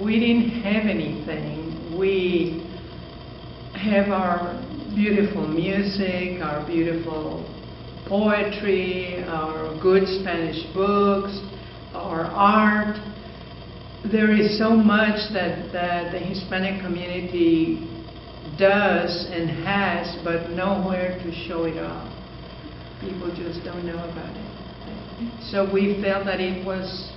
we didn't have anything. We have our beautiful music, our beautiful poetry, our good Spanish books, our art. There is so much that the Hispanic community does and has, but nowhere to show it off. People just don't know about it. So we felt that it was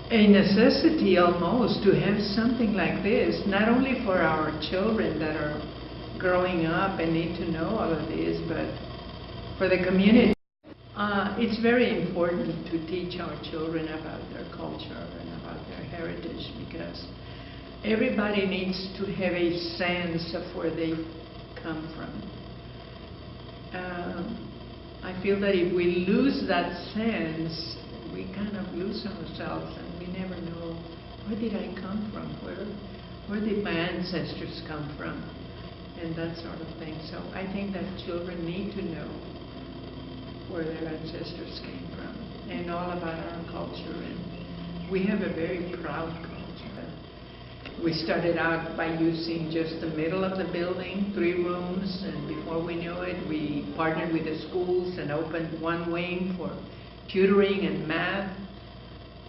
a necessity almost to have something like this, not only for our children that are growing up and need to know all of this, but for the community. It's very important to teach our children about their culture and about their heritage, because everybody needs to have a sense of where they come from. I feel that if we lose that sense, we kind of lose ourselves, and we never know, where did I come from? Where did my ancestors come from? And that sort of thing. So I think that children need to know where their ancestors came from and all about our culture. And we have a very proud culture. We started out by using just the middle of the building, 3 rooms, and before we knew it, we partnered with the schools and opened one wing for tutoring and math.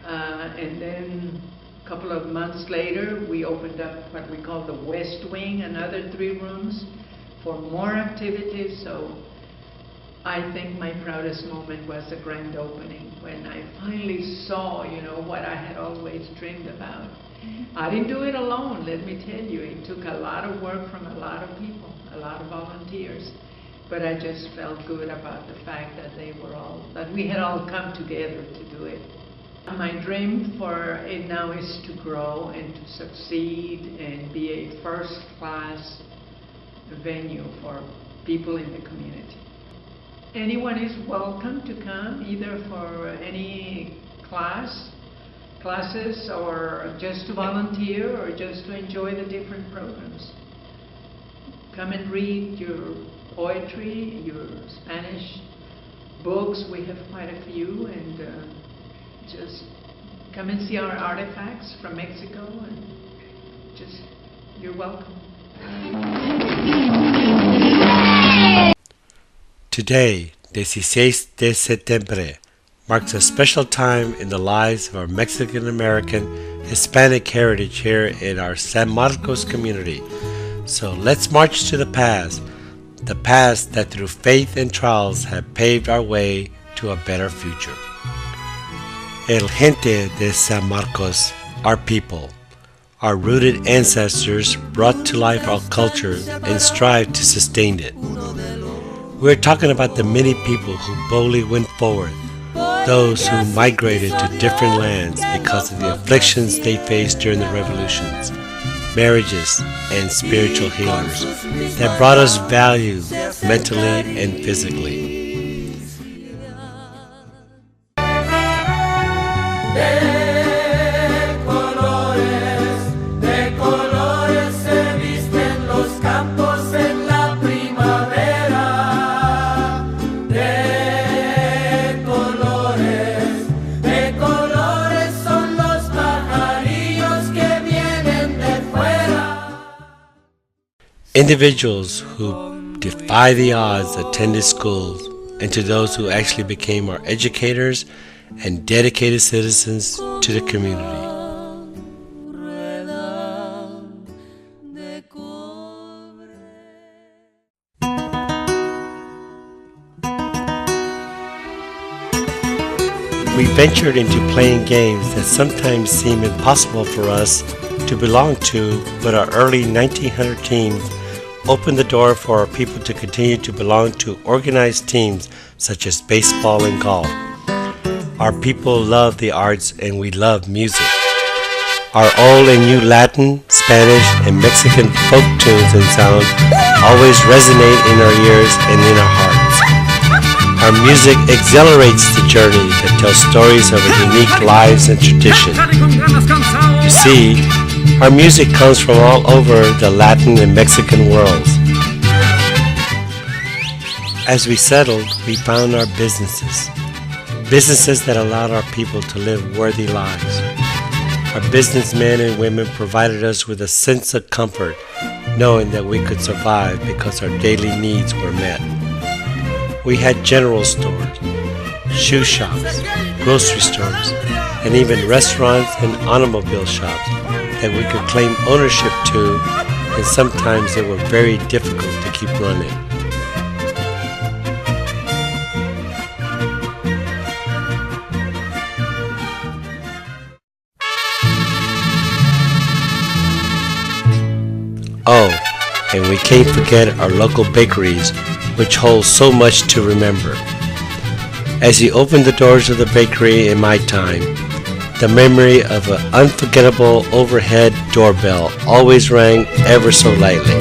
And then a couple of months later, we opened up what we call the West Wing, another 3 rooms for more activities. So I think my proudest moment was the grand opening, when I finally saw, what I had always dreamed about. I didn't do it alone, let me tell you. It took a lot of work from a lot of people, a lot of volunteers. But I just felt good about the fact that that we had all come together to do it. My dream for it now is to grow and to succeed and be a first-class venue for people in the community. Anyone is welcome to come, either for any classes, or just to volunteer, or just to enjoy the different programs. Come and read your poetry, your Spanish books. We have quite a few, and just come and see our artifacts from Mexico, and you're welcome. Today, 16 de septiembre, marks a special time in the lives of our Mexican-American Hispanic heritage here in our San Marcos community. So let's march to the past that through faith and trials have paved our way to a better future. El gente de San Marcos, our people, our rooted ancestors brought to life our culture and strive to sustain it. We're talking about the many people who boldly went forward, those who migrated to different lands because of the afflictions they faced during the revolutions, marriages, and spiritual healers that brought us value mentally and physically. Individuals who defy the odds attended schools, and to those who actually became our educators and dedicated citizens to the community. We ventured into playing games that sometimes seem impossible for us to belong to, but our early 1900 teams opened the door for our people to continue to belong to organized teams such as baseball and golf. Our people love the arts, and we love music. Our old and new Latin, Spanish, and Mexican folk tunes and sounds always resonate in our ears and in our hearts. Our music exhilarates the journey that tells stories of our unique lives and tradition. You see, our music comes from all over the Latin and Mexican worlds. As we settled, we found our businesses that allowed our people to live worthy lives. Our businessmen and women provided us with a sense of comfort, knowing that we could survive because our daily needs were met. We had general stores, shoe shops, grocery stores, and even restaurants and automobile shops that we could claim ownership to, and sometimes they were very difficult to keep running. Oh, and we can't forget our local bakeries, which hold so much to remember. As you opened the doors of the bakery in my time, the memory of an unforgettable overhead doorbell always rang ever so lightly,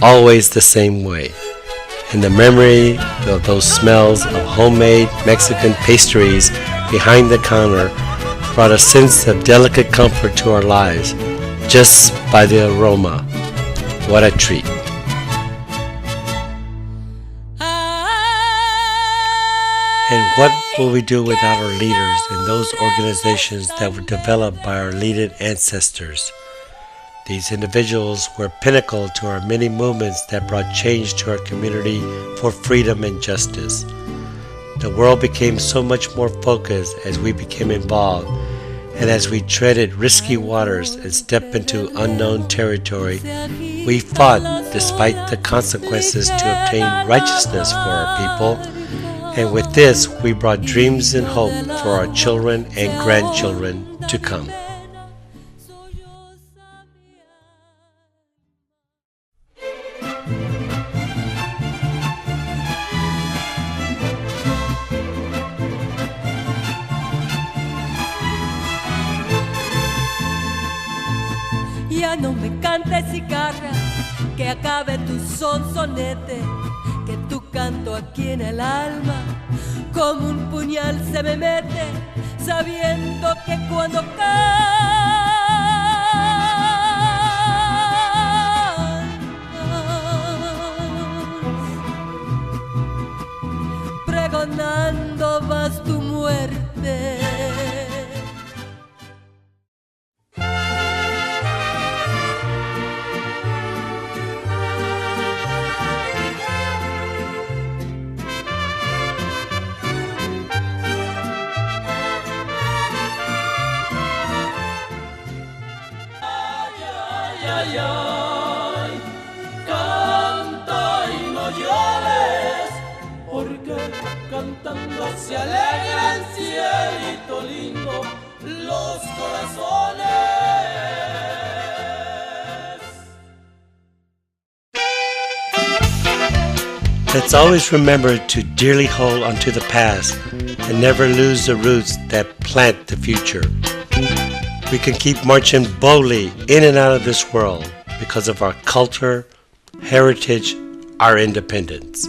always the same way. And the memory of those smells of homemade Mexican pastries behind the counter brought a sense of delicate comfort to our lives just by the aroma. What a treat. And what will we do without our leaders and those organizations that were developed by our leading ancestors? These individuals were pinnacle to our many movements that brought change to our community for freedom and justice. The world became so much more focused as we became involved, and as we treaded risky waters and stepped into unknown territory, we fought despite the consequences to obtain righteousness for our people. And with this, we brought dreams and hope for our children and grandchildren to come. Ya no me cantes cigarra, que acabe tu sonsonete, que tu canto aquí en el alma como un puñal se me mete, sabiendo que cuando cantas, pregonando vas tu muerte. Ay, ay, canta y no llores, porque cantando se alegra el cielito lindo, los corazones. Let's always remember to dearly hold onto the past and never lose the roots that plant the future. We can keep marching boldly in and out of this world because of our culture, heritage, our independence.